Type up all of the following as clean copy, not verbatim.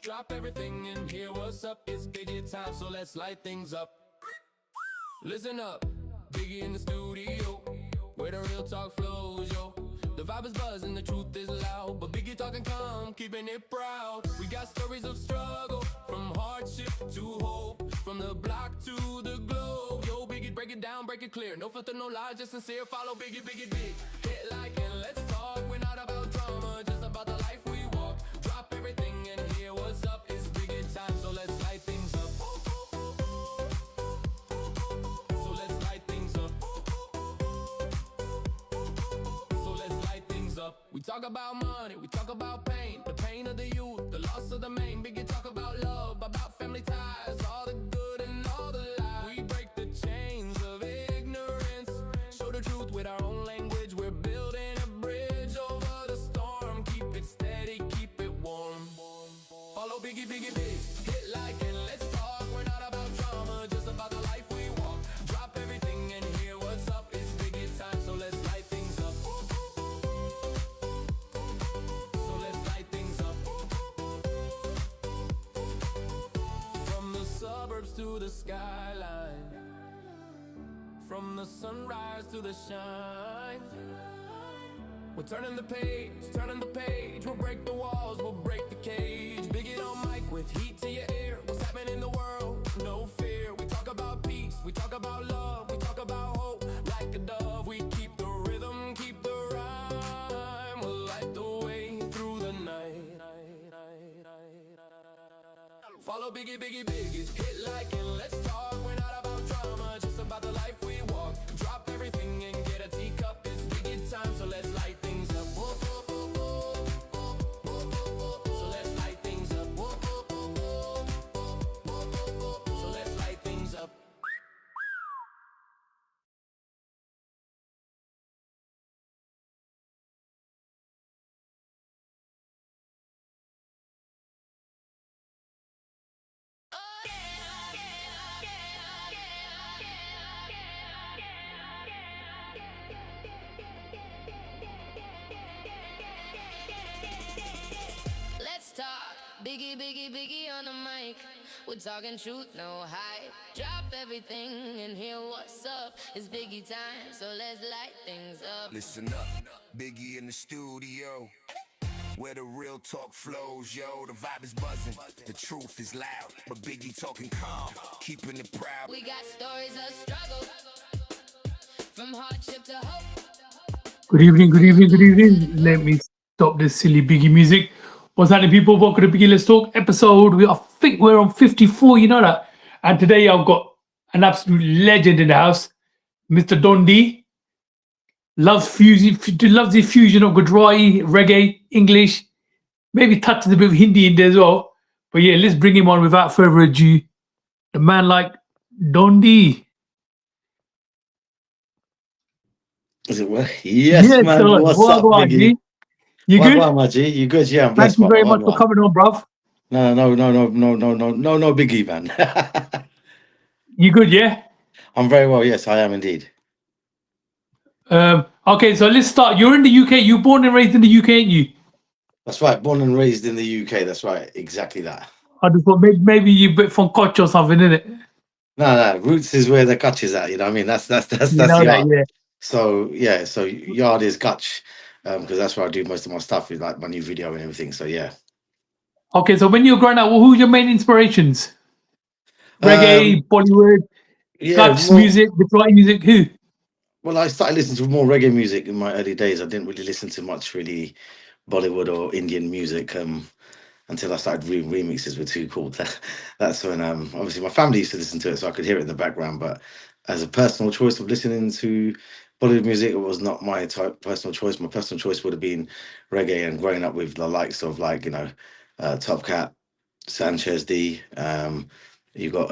Drop everything and hear what's up. It's Biggie time, so let's light things up. Listen up, Biggie in the studio, where the real talk flows, yo. The vibe is buzzing, the truth is loud, but Biggie talking calm, keeping it proud. We got stories of struggle, from hardship to hope, from the block to the globe. Yo, Biggie, break it down, break it clear. No filter, no lies, just sincere. Follow Biggie, Biggie, big. Hit like and let's talk. We're not about drama, just about the life we walk. Drop everything and hear what's up. It's Biggie time, so let's light things up. So let's light things up. So let's light things up. We talk about money, we talk about pain, the pain of the youth, the loss of the main. Biggie talk about love, about family ties, all the good and all the lies. We break the chains of ignorance, show the truth with our own language. We're building a bridge over the storm. Keep it steady, keep it warm. Follow Biggie, Biggie, big. Hit like and let's talk. We're not about drama, just about the life we walk. Drop everything and hear what's up. It's Biggie time, so let's light things up. So let's light things up. From the suburbs to the skyline, from the sunrise to the shine. We're turning the page, turning the page. We'll break the walls, we'll break the cage. Big it on mic with heat to your ear. What's happening in the world? No fear. We talk about peace, we talk about love, we talk about hope. Like a dove, we keep the rhythm, keep the rhyme. We'll light the way through the night. Follow Biggie, Biggie, Biggie. Hit like and let's talk. We're not about drama, just about the life we walk. Drop everything and get a teacup. It's Biggie time, so let's light things up. So let's light things up. So let's light things up. Let's talk. Biggie, Biggie, Biggie on the mic. We're talking truth, no hype. Drop everything and hear what's up. It's Biggie time, so let's light things up. Listen up, Biggie in the studio, where the real talk flows, yo. The vibe is buzzing, the truth is loud, but Biggie talking calm, keeping it proud. We got stories of struggle, from hardship to hope. Good evening, good evening, good evening. Let me stop this silly Biggie music. What's happening, people? Welcome to Biggie Let's Talk episode. I think we're on 54, you know that. And today I've got an absolute legend in the house, Mr. Don Dee. Loves the fusion of Gujarati, reggae, English, maybe touches a bit of Hindi in there as well. But yeah, let's bring him on without further ado. The man like Don Dee. Is it what? Yes, Yes, man. sir. What's Well, up, go on, Biggie? G. You Well, good? go on, my G. You good? Yeah, I'm Thank blessed. you man. very Well, much for coming on, bruv. No, Biggie, man. You good, yeah? I'm very well. Yes, I am indeed. Okay, so let's start. You're in the UK. You were born and raised in the UK, ain't you? That's right. Born and raised in the UK. That's right. Exactly that. I just thought maybe you're a bit from Koch or something, innit? No. Roots is where the Kutch is at. You know what I mean? That's You know that, yard. yeah. So yeah. So yard is Kutch, because that's where I do most of my stuff. Is like my new video and everything. So yeah. Okay, so when you were growing up, who were your main inspirations? Reggae, Bollywood, Yeah. Dutch music, Gujarati music, who? Well, I started listening to more reggae music in my early days. I didn't really listen to much really Bollywood or Indian music until I started remixes were too cool. That's when obviously my family used to listen to it, so I could hear it in the background. But as a personal choice of listening to Bollywood music, it was not my personal choice. My personal choice would have been reggae, and growing up with the likes of Top Cat, Sanchez D. You got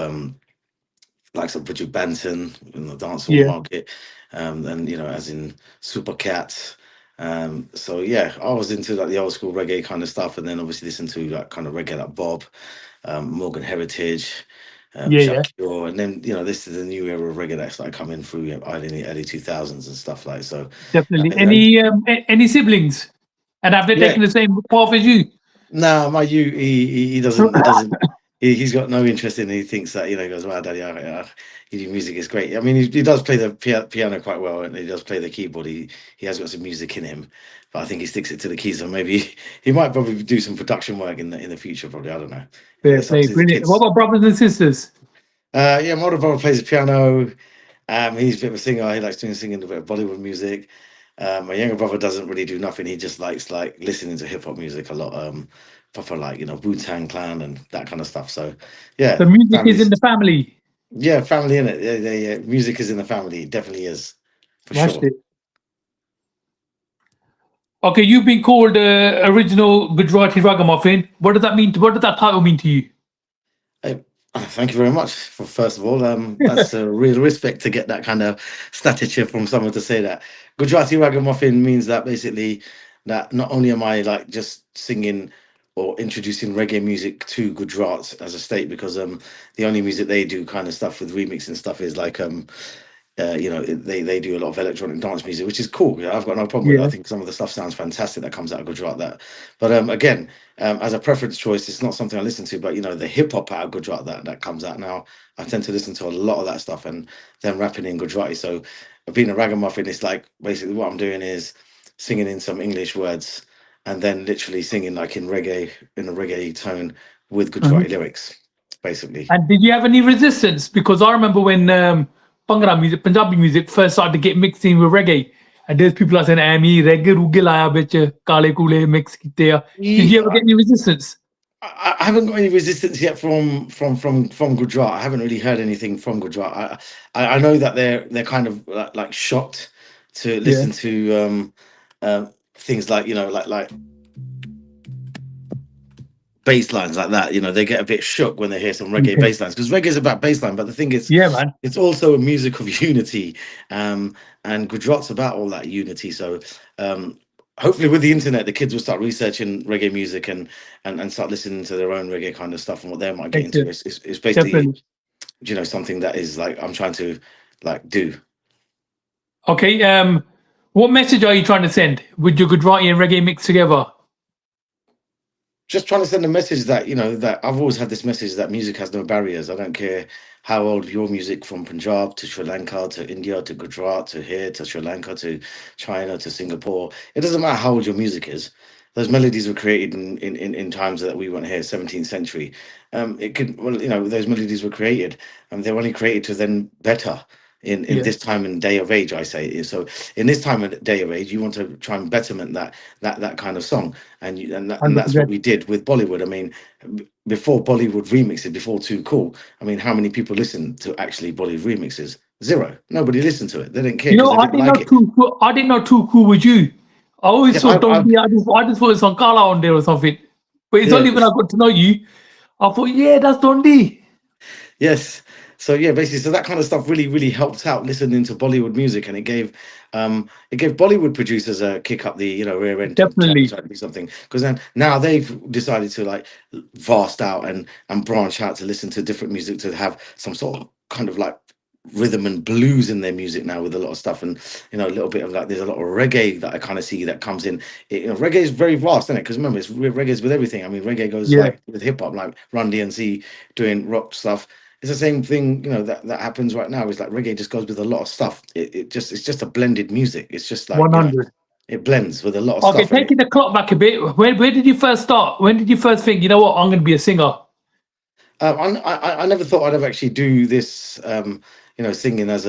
likes of Bridget Banton in the dancehall market, and as in Super Cats. So yeah, I was into like the old school reggae kind of stuff, and then obviously listen to like kind of reggae like Bob, Morgan Heritage, Shakir, and then this is the new era of reggae that started coming through in the early 2000s and stuff like so. Definitely. Any siblings? And have they taken the same path as you? No, my you he doesn't he's got no interest in it. He thinks that, he goes, wow, daddy, you do music is great. I mean, he does play the piano quite well, and he does play the keyboard. He has got some music in him, but I think he sticks it to the keys. So maybe he might probably do some production work in the future. Probably, I don't know. Fair It's up play, to the brilliant. What kids. about brothers and sisters? Yeah, my older brother plays the piano. He's a bit of a singer. He likes doing singing, a bit of Bollywood music. My younger brother doesn't really do nothing. He just likes like listening to hip hop music a lot. Proper like Wu Tang Clan and that kind of stuff. So The yeah, music is in families. the family. Yeah, family in it. Yeah. Music is in the family. It definitely is, for Smashed sure. it. Okay, you've been called original Gujarati Ragamuffin. What does that mean? What does that title mean to you? Hey, thank you very much for first of all. That's a real respect to get that kind of stature from someone to say that. Gujarati Ragamuffin means that basically that not only am I like just singing or introducing reggae music to Gujarat as a state, because the only music they do kind of stuff with remix and stuff is like they do a lot of electronic dance music, which is cool. Yeah, I've got no problem with it. I Yeah. think some of the stuff sounds fantastic that comes out of Gujarat. But again, as a preference choice, it's not something I listen to. But the hip hop out of Gujarat that comes out now, I tend to listen to a lot of that stuff and then rapping in Gujarati. So being a ragamuffin, it's like basically what I'm doing is singing in some English words and then literally singing like in a reggae tone with Gujarati lyrics, basically. And did you have any resistance? Because I remember when Bhangra music, Punjabi music first started to get mixed in with reggae, and there's people are saying, "Ami reggae ruge laya bich kale kule mix kite hai." Did you ever get any resistance? I haven't got any resistance yet from Gujarat. I haven't really heard anything from Gujarat. I know that they're kind of like shocked to Yeah. listen to things like like bass lines like that. They get a bit shook when they hear some reggae Yeah, bass lines, because reggae is about bass line, but the thing is, yeah, man. it's also a music of unity, and Gujarat's about all that unity. So hopefully with the internet, the kids will start researching reggae music and start listening to their own reggae kind of stuff, and what they might get into Excellent. is basically Definitely. something that is like I'm trying to like do. Okay. What message are you trying to send with your Gujarati and reggae mixed together? Just trying to send a message that that I've always had this message that music has no barriers. I don't care how old your music, from Punjab to Sri Lanka to India to Gujarat to here to Sri Lanka to China to Singapore. It doesn't matter how old your music is. Those melodies were created in times that we weren't here, 17th century. It could, well, those melodies were created, and they were only created to then better in Yeah, this time and day of age. I say so. In this time and day of age, you want to try and betterment that kind of song, and hundred that's what percent. we did with Bollywood. I mean, before Bollywood remixes, before Too Cool, I mean, how many people listened to actually Bollywood remixes? Zero. Nobody listened to it. They didn't care You because know, they I didn't didn't know like it. too. I didn't know too cool with you. I always Yeah, saw Don Dee. I just thought it's on Kala on there or something. But it's yeah, only when I got to know you, I thought, yeah, that's Don Dee. yes. So yeah, basically, so that kind of stuff really, really helped out listening to Bollywood music, and it gave Bollywood producers a kick up the rear end to Definitely. try to do something, because then now they've decided to like vast out and branch out to listen to different music, to have some sort of kind of like rhythm and blues in their music now with a lot of stuff, and a little bit of like there's a lot of reggae that I kind of see that comes in. Reggae is very vast, isn't it? Because remember, reggae is with everything. I mean, reggae goes Yeah. like with hip hop, like Run DMC doing rock stuff. It's the same thing, that happens right now. It's like reggae just goes with a lot of stuff. It's just a blended music. It's just like 100. it blends with a lot of Okay, stuff, and taking the clock back a bit. Where did you first start? When did you first think, you know what, I'm going to be a singer? I never thought I'd ever actually do this, singing as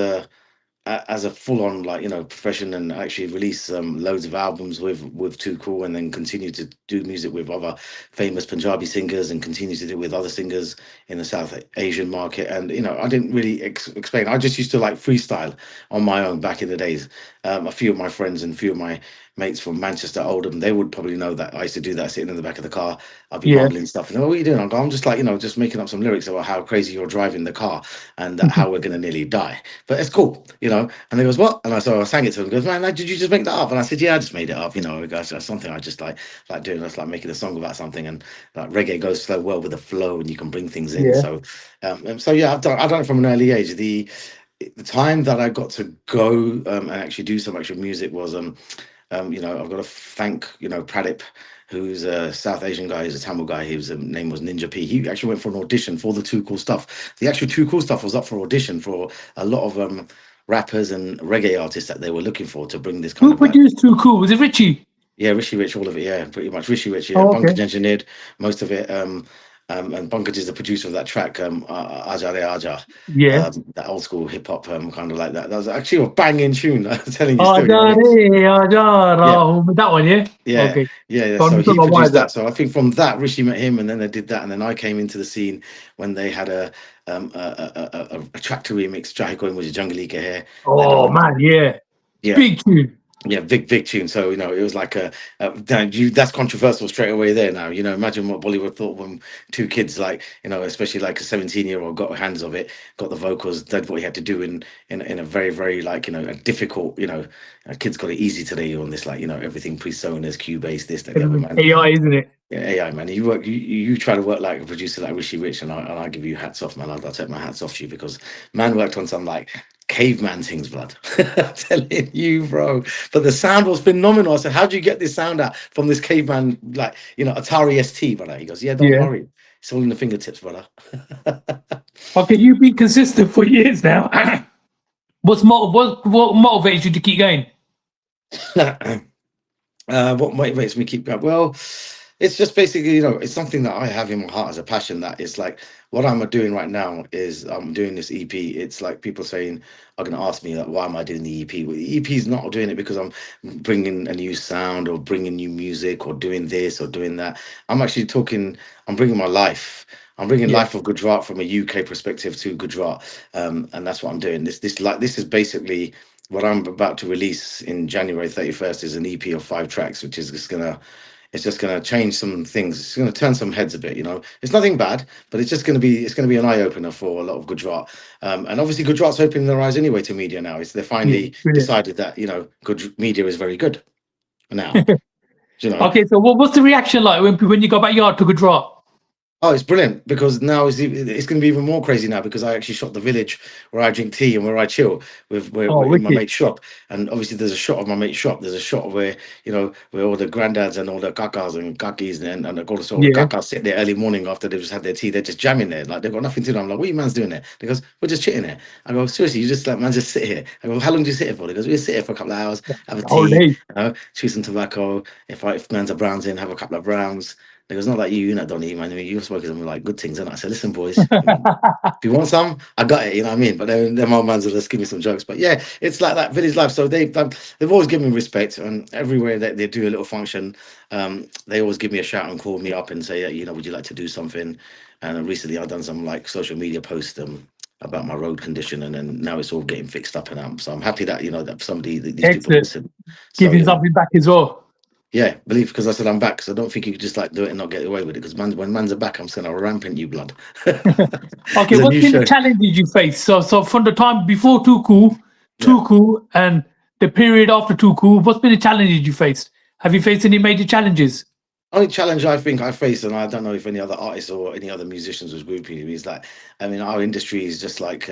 a full on like profession, and actually release loads of albums with Too Cool, and then continue to do music with other famous Punjabi singers, and continue to do with other singers in the South Asian market. And I didn't really explain. I just used to like freestyle on my own back in the days. A few of my friends and a few of my mates from Manchester, Oldham, they would probably know that I used to do that sitting in the back of the car. I'd be Yeah. mumbling stuff, and what are you doing? I'm just like just making up some lyrics about how crazy you're driving the car, and that how we're gonna nearly die. But it's cool. And they goes, what? And I sang it to him. He goes, man, did you just make that up? And I said, yeah, I just made it up. That's something I just like doing. That's like making a song about something, and like reggae goes so well with the flow, and you can bring things in. Yeah. So yeah, I've done it from an early age. The time that I got to go and actually do some actual music was I've got to thank Pradip, who's a South Asian guy, he's a Tamil guy. His name was Ninja P. He actually went for an audition for the Too Cool Stuff. The actual Too Cool Stuff was up for audition for a lot of rappers and reggae artists that they were looking for to bring this kind Who of like, produced Too Cool? Was it Richie? yeah, Rishi Rich, all of it, yeah, pretty much. Rishi Rich, yeah, Oh, okay. Bunkage engineered most of it. And Bunkage is the producer of that track, Aja Re Aja, Yeah. that old school hip hop, kind of like that. That was actually a banging tune. I'm telling you still, you know what I Aja mean? re, aja Yeah, raho. That one, yeah? yeah, Okay. yeah, yeah. So I'm So just he talking about why is produced that. that? So I think from that, Rishi met him, and then they did that, and then I came into the scene when they had a track to remix. Jahi Coin was a Jungle League here. They Oh, done, man, yeah. yeah. Big tune. Yeah, big tune. So it was like that's controversial straight away there. Now imagine what Bollywood thought when two kids, like especially like a 17-year-old, got hands of it, got the vocals, did what he had to do in a very very like a difficult kids got it easy today on this, like everything pre-Sonas, Cubase, this that the other, Everything's man. AI, isn't it? Yeah, AI, man. You try to work like a producer like Rishi Rich, and I give you hats off, man. I'll take my hats off to you, because man worked on some like caveman things, blood. I'm telling you, bro. But the sound was phenomenal. I said, how do you get this sound out from this caveman, like Atari ST, brother? He goes, yeah, don't Yeah. worry, it's all in the fingertips, brother. Okay, you've been consistent for years now. What motivates you to keep going? What motivates me keep going? Well, it's just basically, it's something that I have in my heart as a passion. That is like what I'm doing right now is I'm doing this EP. It's like people saying are going to ask me like, why am I doing the EP? Well, the EP is not doing it because I'm bringing a new sound or bringing new music or doing this or doing that. I'm actually talking. I'm bringing my life. I'm bringing Yeah. life of Gujarat from a UK perspective to Gujarat, and that's what I'm doing. This is basically what I'm about to release in January 31st is an EP of 5 tracks, which is just gonna change some things. It's gonna turn some heads a bit. It's nothing bad, but it's gonna be an eye opener for a lot of Gujarat. And obviously Gujarat's opening their eyes anyway to media now. They Yeah. finally Brilliant. decided that good media is very good now. You know. Okay, so what's the reaction like when you go backyard to Gujarat? Oh, it's brilliant, because now it's going to be even more crazy now, because I actually shot the village where I drink tea and where I chill Oh, in my wicked. mate's shop. And obviously there's a shot of my mate's shop. There's a shot where where all the granddads and all the kakas and kakis and also all the Yeah. kakas sit there early morning after they've just had their tea. They're just jamming there, like they've got nothing to do. I'm like, what are you man's doing there? They goes, we're just chitting here. I go, seriously, you just like, man, just sit here. I go, how long do you sit here for? They goes, we sit here for a couple of hours, have a Whole tea, day. chew some tobacco. If man's a browns in, have a couple of browns. It was not like you know, Don Dee, man. I mean, you're smoking some like good things, and I said, listen, boys, if you want some, I got it. You know what I mean? But then my man's will just give me some jokes. But yeah, it's like that village life. So they've always given me respect, and everywhere that they do a little function, they always give me a shout and call me up and say, would you like to do something? And recently I've done some like social media posts about my road condition, and then now it's all getting fixed up, and I'm happy that that these people Excellent. listen. So Giving something back as well. yeah, believe, because I said I'm back, so I don't think you could just like do it and not get away with it. Because when man's are back, I'm just gonna rampant you, blood. Okay, There's a what's new been the show. challenges you faced? So from the time before Yeah. Too Cool, and the period after Too Cool, what's been the challenges you faced? Have you faced any major challenges? Only challenge I think I face, and I don't know if any other artists or any other musicians was grouping me, is like, I mean, our industry is just like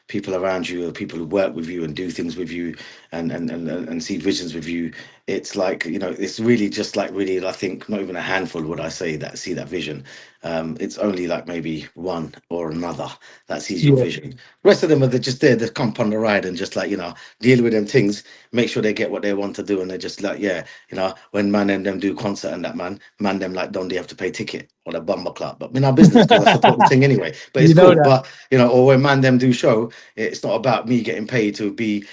people around you, or people who work with you and do things with you, and see visions with you. It's like it's really just like really, I think not even a handful would I say that see that vision. It's only like maybe one or another that sees your Yeah. vision. Rest of them are just there to come on the ride and just like deal with them things, make sure they get what they want to do, and they're just like when man and them do concert and that man them like don't they have to pay ticket or the bumper club, but in our business because I support the thing anyway. But it's You know cool. that. But or when man them do show, it's not about me getting paid to be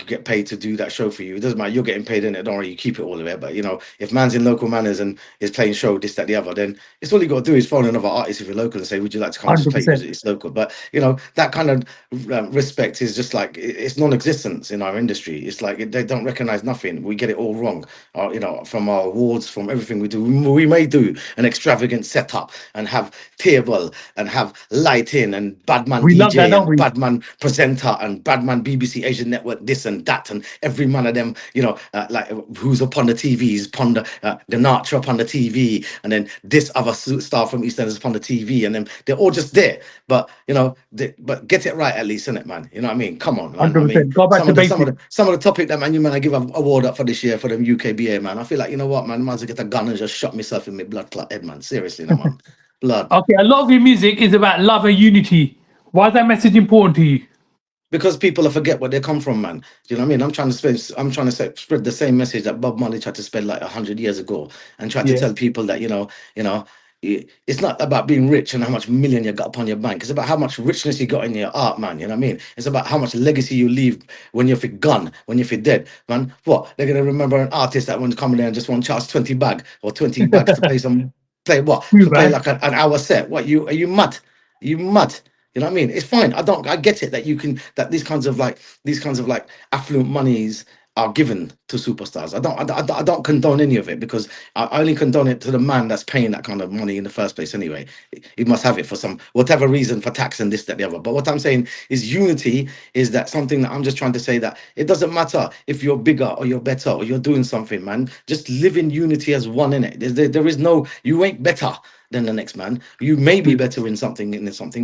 get paid to do that show for you. It doesn't matter. You're getting paid in it. Don't worry, you keep it all of it. But if man's in local manners and is playing show this that the other, then it's all you got to do is phone another artist if you're local and say, would you like to come and just play 100%. music? It's local. But that kind of respect is just like it's non-existent in our industry. It's like they don't recognize nothing. We get it all wrong. From our awards, from everything we do, we may do an extravagant elegant setup and have table and have lighting and badman We love that, DJ don't and we? badman presenter and badman BBC Asian Network this and that, and every man of them, like who's upon the TV is upon the Nacha upon the TV, and then this other star from EastEnders is upon the TV, and then they're all just there. But but get it right at least, innit, man? You know what I mean? Come on, man. I mean, 100%. Go back to basics. some of the topic that man, you man, I give a award up for this year for them UKBA, man. I feel like, you know what, man, I might as well get a gun and just shot myself in my blood clot head, man. Seriously, no, man. Blood. Okay, a lot of your music is about love and unity. Why is that message important to you? Because people will forget where they come from, man. Do you know what I mean? I'm trying to spread the same message that Bob Marley tried to spread like 100 years ago, and tried to Yeah. tell people that it's not about being rich and how much million you got upon your bank. It's about how much richness you got in your art, man. You know what I mean? It's about how much legacy you leave when you're gone, when you're dead, man. What, they're gonna remember an artist that wants to come there and just want to charge 20 bag or 20 bags to play what? True, To play man. like an hour set. What, are you mad? You mad? You know what I mean? It's fine. I get it that these kinds of like affluent monies are given to superstars. I don't condone any of it, because I only condone it to the man that's paying that kind of money in the first place anyway. He must have it for some whatever reason, for tax and this, that, the other. But what I'm saying is unity is that something that I'm just trying to say, that it doesn't matter if you're bigger or you're better or you're doing something, man. Just live in unity as one, in it. There is no, you ain't better than the next man. You may be better in something,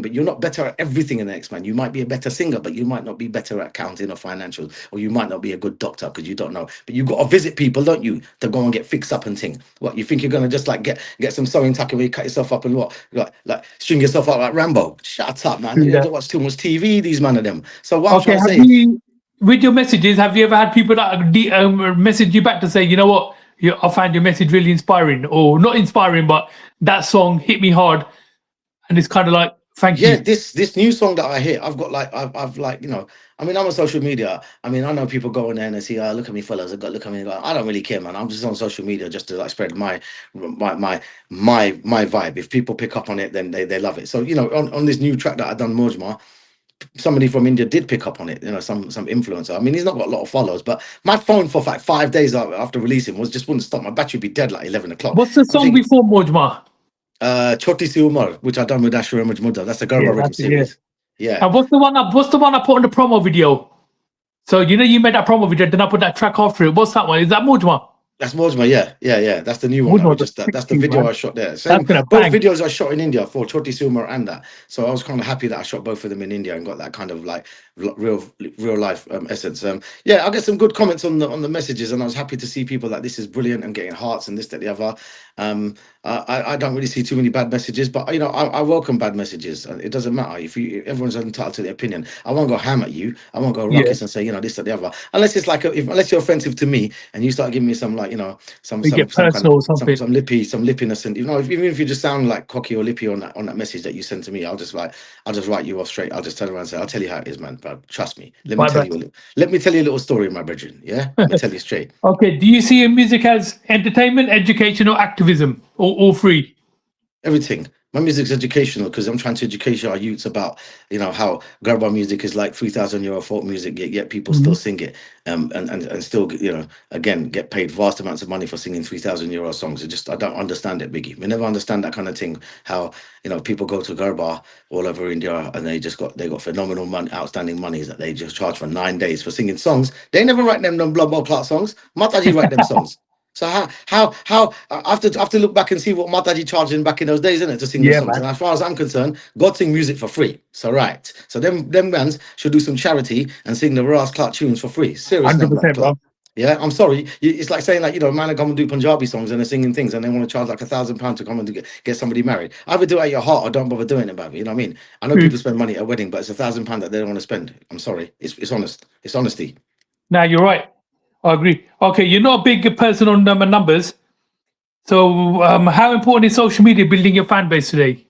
but you're not better at everything in the next man. You might be a better singer, but you might not be better at accounting or financial, or you might not be a good doctor because you don't know. But you got to visit people, don't you, to go and get fixed up and thing. What, you think you're gonna just like get some sewing tackle where you cut yourself up and what, like string yourself up like Rambo? Shut up, man. True You that. don't watch too much TV. These man of them. So what I'm Okay, trying to have say, you, with your messages, have you ever had people that message you back to say, you know what, I found your message really inspiring, or not inspiring, but that song hit me hard, and it's kind of like, thank yeah, you. this new song that I hear, I've got like I've like, I mean, I'm on social media. I mean, I know people go in there and they see, oh, look at me, fellas. Look at me. I don't really care, man. I'm just on social media just to like spread my vibe. If people pick up on it, then they love it. So on this new track that I done, Mojma, somebody from India did pick up on it. Some influencer. I mean, he's not got a lot of followers, but my phone for like 5 days after releasing was just wouldn't stop. My battery would be dead like 11 o'clock. What's the I'm song thinking, before Mojma? Choti Si Umar, which I done with Asher Image Mudda. That's a Yeah, Garba Rhythm that's it. Yeah. series. Yeah. And what's the one I put on the promo video? So you made that promo video, then I put that track after it. What's that one? Is that Mojma? That's Mojma, yeah. That's the new one that we Mojma's a just sick that's the tune, video man. I shot there. That's Same, gonna both bang. videos I shot in India for Choti Suma and that. So I was kind of happy that I shot both of them in India and got that kind of like real life essence. Yeah, I get some good comments on the messages, and I was happy to see people like, this is brilliant and getting hearts and this, that, the other. I don't really see too many bad messages, but I welcome bad messages. It doesn't matter if everyone's entitled to their opinion. I won't go ham at you. I won't go Yeah, ruckus and say this, that, the other. Unless it's like unless you're offensive to me and you start giving me some like some we get some kind of personal or something. some lippiness, and even if you just sound like cocky or lippy on that message that you send to me, I'll just write you off straight. I'll just turn around and say, I'll tell you how it is, man. But trust me. Let me Bye tell bye. you a little story, my brethren. Yeah, let me tell you straight. Okay, do you see your music as entertainment, education, or activism, or all three? Everything. My music's educational because I'm trying to educate our youths about how Garba music is like 3,000 euro folk music, yet people still Mhm. sing it, and still again get paid vast amounts of money for singing 3,000 euro songs. I don't understand it, Biggie. We never understand that kind of thing. How people go to Garba all over India and they got phenomenal money, outstanding monies that they just charge for 9 days for singing songs. They never write them blood clot songs. Mataji write them songs. So how I have to look back and see what Mataji charging back in those days, isn't it, to sing those Yeah, songs? man, And as far as I'm concerned, God sing music for free. So right. So them bands should do some charity and sing the Ras Clark tunes for free. Serious now, blood 100%, clot. bro. Yeah, I'm sorry. It's like saying like, man, I come and do Punjabi songs and they're singing things and they want to charge like £1,000 to come and get somebody married. Either do it at your heart or don't bother doing it, baby. You know what I mean? I know True. people spend money at a wedding, but it's £1,000 that they don't want to spend. I'm sorry. It's honest. It's honesty. Now you're right. I agree. Okay, you're not a big person on numbers. So, how important is social media building your fan base today?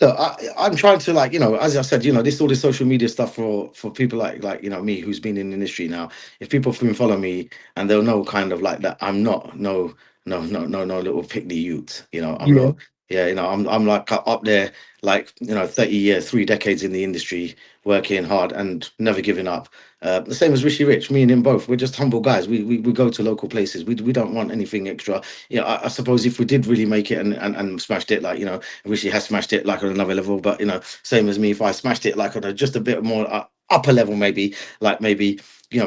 Look, I'm trying to like, as I said, all this social media stuff for people like me who's been in the industry now. If people can follow me and they'll know kind of like that I'm not no little pickney youth. I'm Yeah, not Yeah, I'm like up there, like 30 years, 3 decades in the industry, working hard and never giving up. The same as Rishi Rich, me and him both. We're just humble guys. We go to local places. We don't want anything extra. Yeah, I suppose if we did really make it and smashed it, like Rishi has smashed it like on another level. But same as me, if I smashed it like on just a bit more upper level, maybe like maybe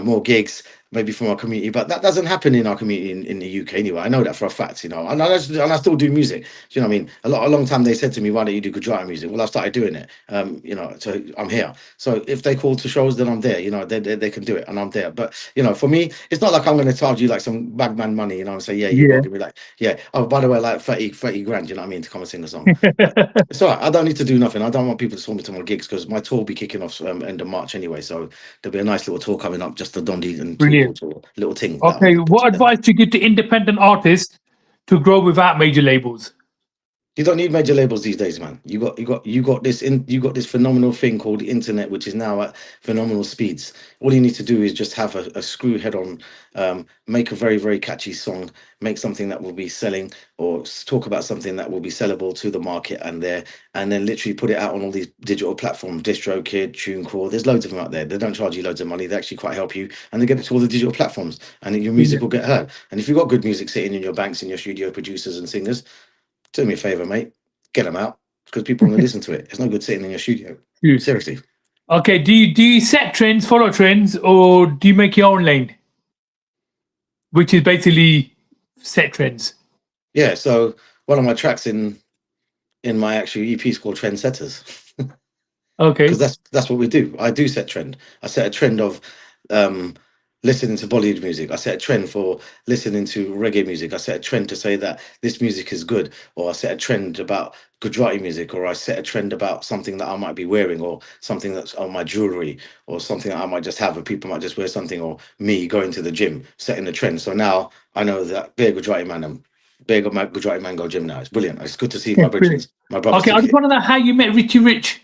more gigs, maybe from our community. But that doesn't happen in our community in the UK anyway. I know that for a fact. And I still do music. Do you know what I mean? A long time they said to me, "Why don't you do Gujarati music?" Well, I started doing it. So I'm here. So if they call to shows, then I'm there. They can do it, and I'm there. But for me, it's not like I'm going to charge you like some bagman money. And say, "Yeah, you got to Yeah. give me like, yeah. Oh, by the way, like 30 grand. You know what I mean, to come and sing a song." It's all right. I don't need to do nothing. I don't want people to swarm me to my gigs because my tour will be kicking off end of March anyway. So there'll be a nice little tour coming up, just the Don Dee and Too Cool Brilliant. tour, little thing that Okay, I'm put what together. advice do you give to independent artists to grow without major labels? You don't need major labels these days, man. You got this phenomenal thing called the internet, which is now at phenomenal speeds. All you need to do is just have a screw head on, make a very, very catchy song, make something that will be selling, or talk about something that will be sellable to the market and then literally put it out on all these digital platforms, DistroKid, TuneCore. There's loads of them out there. They don't charge you loads of money. They actually quite help you, and they get it to all the digital platforms, and your music Brilliant. will get heard. And if you've got good music sitting in your banks, in your studio, producers and singers, do me a favor, mate. Get them out because people want to listen to it. It's no good sitting in your studio. Good. Seriously. Okay, do you set trends, follow trends, or do you make your own lane, which is basically set trends? Yeah. So one of my tracks in my actual EP is called Trendsetters. Because Okay. that's what we do. I do set trend. I set a trend of um, listening to Bollywood music. I set a trend for listening to reggae music. I set a trend to say that this music is good, or I set a trend about Gujarati music, or I set a trend about something that I might be wearing, or something that's on my jewelry, or something that I might just have, and people might just wear something, or me going to the gym, setting the trend. So now I know that big Gujarati man, big Gujarati man go gym now. It's brilliant. It's good to see my Brilliant. brethren, my brothers Okay, I just together. want to know how you met Richie Rich.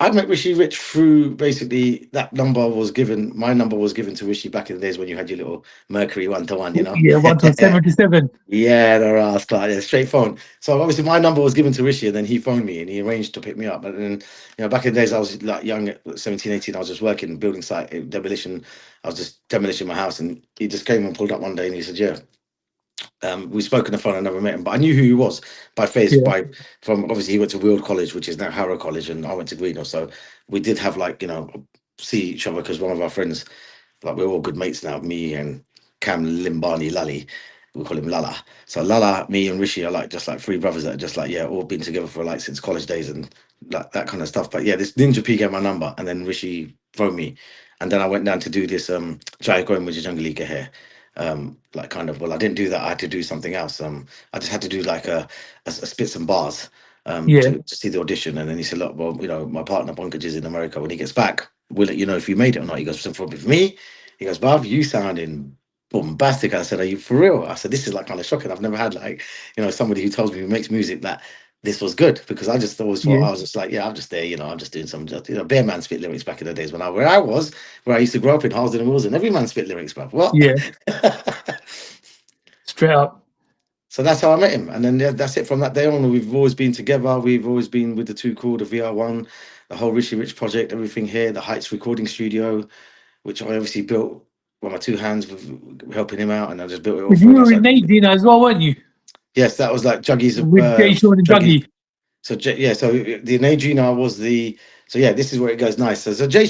I met Rishi Rich through basically my number was given to Rishi back in the days when you had your little Mercury 1-to-1. Yeah, 1 to 77. Yeah, the rascal, yeah, straight phone. So obviously my number was given to Rishi and then he phoned me and he arranged to pick me up. But then, back in the days I was like young at 17, 18, I was just working building site demolition. I was just demolishing my house and he just came and pulled up one day and he said, yeah, we spoke on the phone. I never met him, but I knew who he was by face. Yeah, From obviously he went to Weald College, which is now Harrow College, and I went to Greenock. So we did have like see each other because one of our friends, like we're all good mates now. Me and Cam Limbani Lally, we call him Lala. So Lala, me and Rishi are like just like three brothers that are just like all been together for like since college days and like that kind of stuff. But yeah, this Ninja P gave my number, and then Rishi phoned me, and then I went down to do this Jai Going with Jungle League here. Like kind of, well, I didn't do that. I had to do something else. I just had to do like a spits and bars yeah. to see the audition. And then he said, look, well, my partner Pankaj is in America. When he gets back, we'll let you know if you made it or not. He goes, for me, he goes, Bob, you sounding bombastic. I said, are you for real? I said, this is like kind of shocking. I've never had like, somebody who tells me who makes music that this was good, because I just always thought, Yeah. I was just like, yeah, I'm just there, I'm just doing some, bare man spit lyrics back in the days where I used to grow up in Harlesden and Wilson. Every man spit lyrics, bruv. What? Yeah, straight up. So that's how I met him. And then that's it. From that day on, we've always been together. We've always been with the Too Cool, the VR1, the whole Richie Rich project, everything here, the Heights recording studio, which I obviously built with my two hands, with helping him out. And I just built it all Because for you him. were in Nadine as well, weren't you? Yes, that was like Juggy's, With Jay Sean and Juggy's. Dougie. So yeah, so the Najina was the. So yeah, this is where it goes nice. So Jay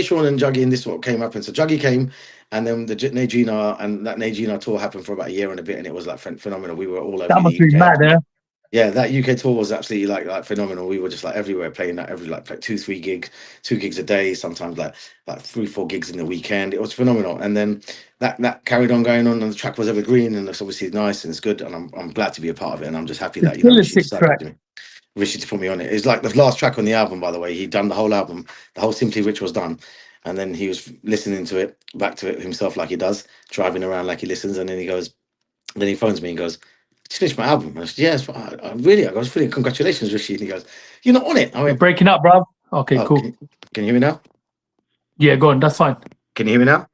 Sean and Juggy, and this is what came up. And so Juggy came, and then the Najina and that Najina tour happened for about a year and a bit, and it was like phenomenal. We were all over That must the be UK. mad, eh? Yeah, that UK tour was absolutely like phenomenal. We were just like everywhere playing that every like 2 3 gigs a day, sometimes like 3 4 gigs in the weekend. It was phenomenal. And then that carried on going on, and the track was evergreen, and it's obviously nice and it's good, and I'm glad to be a part of it, and I'm just happy It's that still a Rishi sick decided track. to put me on it. It's like the last track on the album, by the way. He'd done the whole album, the whole Simply Rich was done, and then he was listening to it back to it himself like he does, driving around like he listens, and then he phones me and goes, just finished my album. And I said, yes, I really, I was really, congratulations, Rishi. And he goes, you're not on it. I You're went, breaking up, bruv. Okay, oh, cool. can you hear me now? Yeah, go on. That's fine. Can you hear me now?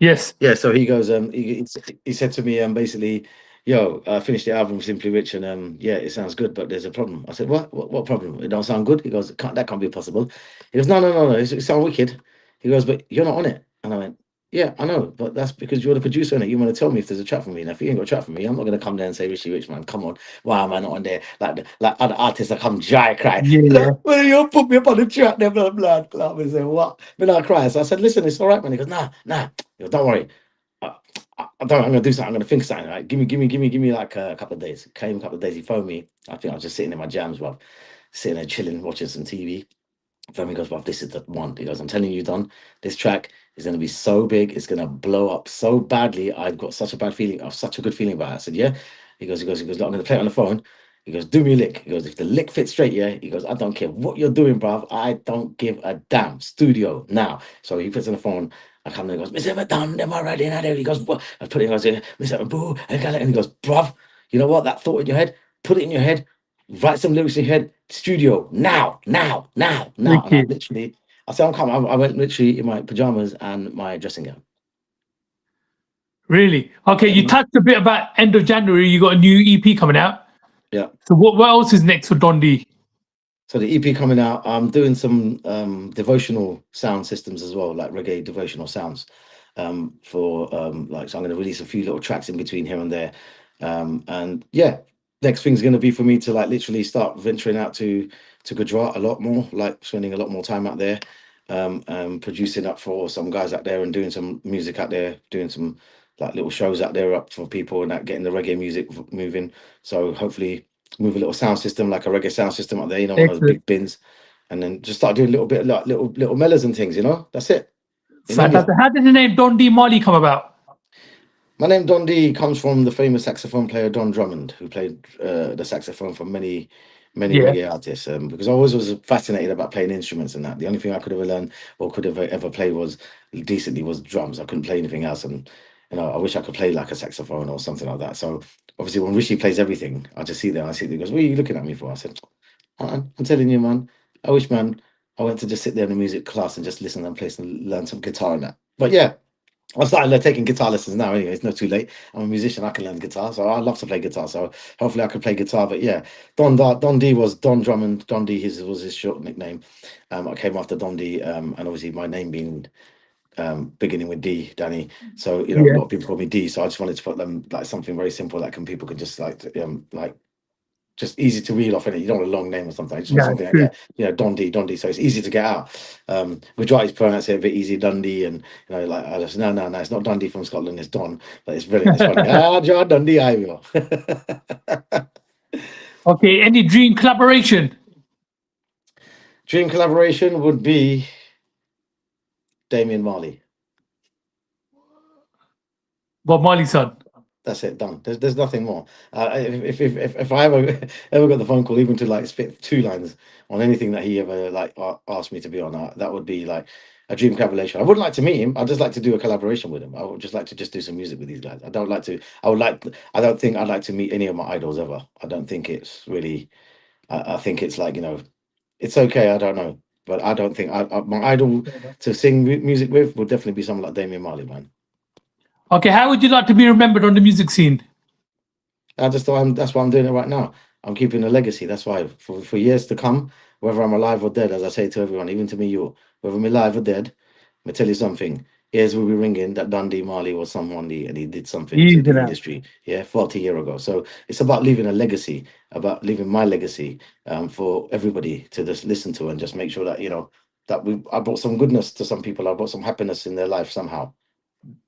Yes. Yeah. So he goes, he said to me, basically, yo, I finished the album Simply Rich, and yeah, it sounds good, but there's a problem. I said, what problem? It don't sound good. He goes, that can't be possible. He goes, no, it sounds wicked. He goes, but you're not on it. And I went, yeah, I know, but that's because you're the producer on it. You want to tell me if there's a track for me. And if you ain't got a track for me, I'm not gonna come there and say Richie Rich, man. Come on, why am I not on there? Like other artists that come dry cry. Yeah, yeah. Well, you put me up on the track, then blah blah blah. I said, what? But I cry. So I said, listen, it's all right, man. He goes, nah. He goes, don't worry. I'm gonna do something. I'm gonna think of something. Right? Give me like a couple of days. Came a couple of days. He phoned me. I think I was just sitting in my jams, bro, sitting there chilling, watching some TV. Femi goes, bro, this is the one. He goes, I'm telling you, Don, this track is gonna be so big, it's gonna blow up so badly. I've got such a bad feeling, I've such a good feeling about it. I said, yeah. Look, I'm gonna play it on the phone. He goes, do me a lick. He goes, if the lick fits straight, yeah. He goes, I don't care what you're doing, bruv. I don't give a damn. Studio now. So he puts on the phone. I come in and goes, Mr. Madam, them already now there. He goes, what? I put it, I goes, Mr. Boo, and he goes, bruv, you know what? That thought in your head, put it in your head, write some lyrics in your head, studio, now. And I Wicked. literally, I said, I'm coming. I went literally in my pajamas and my dressing gown. Really? Okay, Yeah, you man. touched a bit about end of January. You got a new EP coming out. Yeah. So what else is next for Don Dee? So the EP coming out, I'm doing some devotional sound systems as well, like reggae devotional sounds. For like, so I'm going to release a few little tracks in between here and there. And yeah, next thing's going to be for me to like literally start venturing out to Gujarat a lot more, like spending a lot more time out there, producing up for some guys out there and doing some music out there, doing some like little shows out there up for people and that getting the reggae music moving. So hopefully move a little sound system, like a reggae sound system up there, you know, one of those Excellent. big bins, and then just start doing a little bit like little mellows and things, you know. That's it. You know me. Fantastic. How did the name Don Dee Marley come about? My name Don Dee comes from the famous saxophone player Don Drummond, who played the saxophone for many Yeah, reggae artists. Because I always was fascinated about playing instruments and that. The only thing I could ever learn or could have ever played was decently was drums. I couldn't play anything else, and you know I wish I could play like a saxophone or something like that. So obviously when Rishi plays everything, I just see there. I see there. He goes, "What are you looking at me for?" I said, I'm telling you, man. I wish, man, I went to just sit there in a music class and just listen and play and learn some guitar and that. But yeah, I've started taking guitar lessons now. Anyway, it's not too late. I'm a musician. I can learn guitar, so I love to play guitar. So hopefully, I can play guitar. But yeah, Don D was Don Drummond. Don D was his short nickname. I came after Don D, and obviously my name being beginning with D, Danny. So you know, a yeah, lot of people call me D. So I just wanted to put them like something very simple that people can just like just easy to read off in it. You don't want a long name or something. I just want yeah, something like, true. yeah, Don D. So it's easy to get out. Gujarati's pronounce it a bit easy, Dundee, and you know, like I just no, it's not Dundee from Scotland, it's Don, but it's brilliant, it's funny. John Dundee, I will. Okay, any dream collaboration? Dream collaboration would be Damien Marley. Bob Marley's son. That's it, done. There's nothing more. If I ever got the phone call, even to like spit 2 lines on anything that he ever like asked me to be on, that would be like a dream collaboration. I wouldn't like to meet him. I'd just like to do a collaboration with him. I would just like to just do some music with these guys. I don't like to. I don't think I'd like to meet any of my idols ever. I don't think it's really. I think it's like, you know, it's okay. I don't know, but I don't think my idol to sing music with would definitely be someone like Damien Marley, man. Okay, how would you like to be remembered on the music scene? I just thought that's why I'm doing it right now. I'm keeping a legacy. That's why for years to come, whether I'm alive or dead, as I say to everyone, even to me, you, whether I'm alive or dead, let me tell you something. Ears will be ringing that Don Dee Marley was someone and he did something to Easy the now. industry, 40 years ago. So it's about leaving a legacy, about leaving my legacy for everybody to just listen to and just make sure that, you know, that I brought some goodness to some people. I brought some happiness in their life somehow.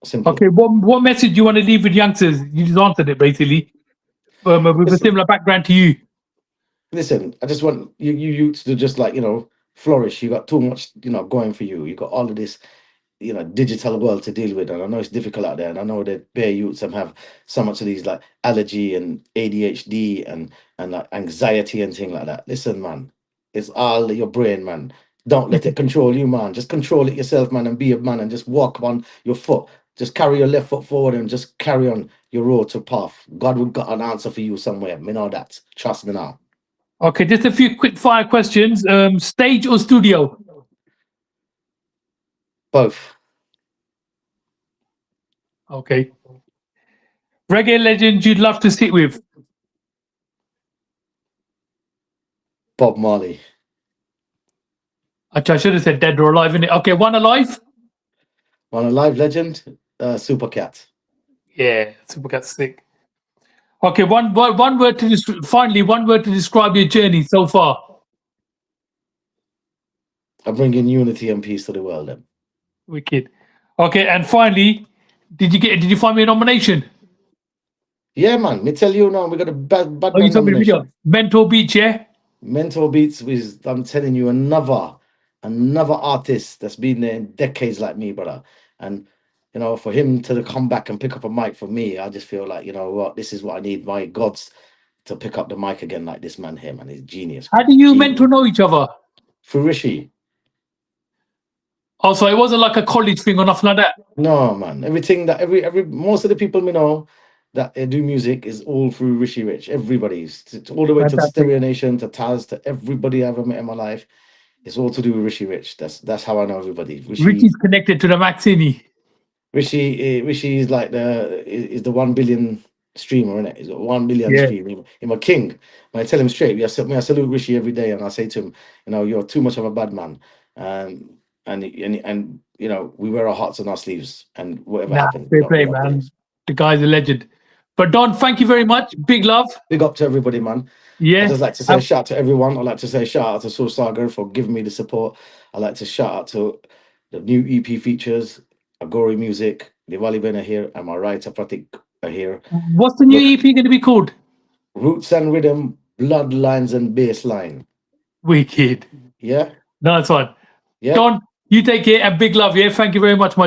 Simple. Okay, what message do you want to leave with youngsters? You just answered it basically. With a Listen, similar background to you. listen, I just want you to just like, you know, flourish. You got too much, you know, going for you. You got all of this, you know, digital world to deal with, and I know it's difficult out there, and I know that bare youths have so much of these like allergy and ADHD and like anxiety and thing like that. Listen, man, it's all your brain, man. Don't let it control you, man. Just control it yourself, man, and be a man and just walk on your foot. Just carry your left foot forward and just carry on your road to path. God will got an answer for you somewhere. Me know that. Trust me now. Okay, just a few quick fire questions. Stage or studio? Both. Okay. Reggae legend you'd love to sit with. Bob Marley. Actually, I should have said dead or alive, innit? Okay, one alive. One alive legend, Super Cat. Yeah, Supercat's sick. Okay, one word to finally one word to describe your journey so far. I'm bringing unity and peace to the world. Then. Wicked. Okay, and finally, did you find me a nomination? Yeah, man. Me tell you now, we got a bad Oh, you man told me the video. nomination. Mentor Beach, yeah? Mental Beats is, I'm telling you, another artist that's been there in decades like me, brother. And you know, for him to come back and pick up a mic for me, I just feel like, you know what, this is what I need. My gods to pick up the mic again like this man here, man. He's genius. How do you Genius. mentor know each other? Through Rishi. Oh, so it wasn't like a college thing or nothing like that. No, man. Everything that every most of the people we know that do music is all through Rishi Rich. Everybody's all the way to Fantastic. Stereo Nation, to Taz, to everybody I've ever met in my life. It's all to do with Rishi Rich. That's how I know everybody. Richie's connected to the Maxini. Rishi is like the 1 billion streamer, isn't it? He's got 1 billion Yeah. stream. He's a king. When I tell him straight, I salute Rishi every day, and I say to him, you know, you're too much of a bad man. And you know, we wear our hearts on our sleeves, and whatever happens, Fair play, man. The guy's a legend. But Don, thank you very much. Big love. Big up to everybody, man. Yeah. I'd just like to say shout out to everyone. I'd like to say shout out to Soul Saga for giving me the support. I'd like to shout out to the new EP features, Agori Music, Diwali Ben are here, and my writer Pratik are here. What's the new EP going to be called? Roots and Rhythm, Bloodlines and Bassline. Wicked. Yeah? Nice one. Yeah. Don, you take care and big love. Yeah. Thank you very much, my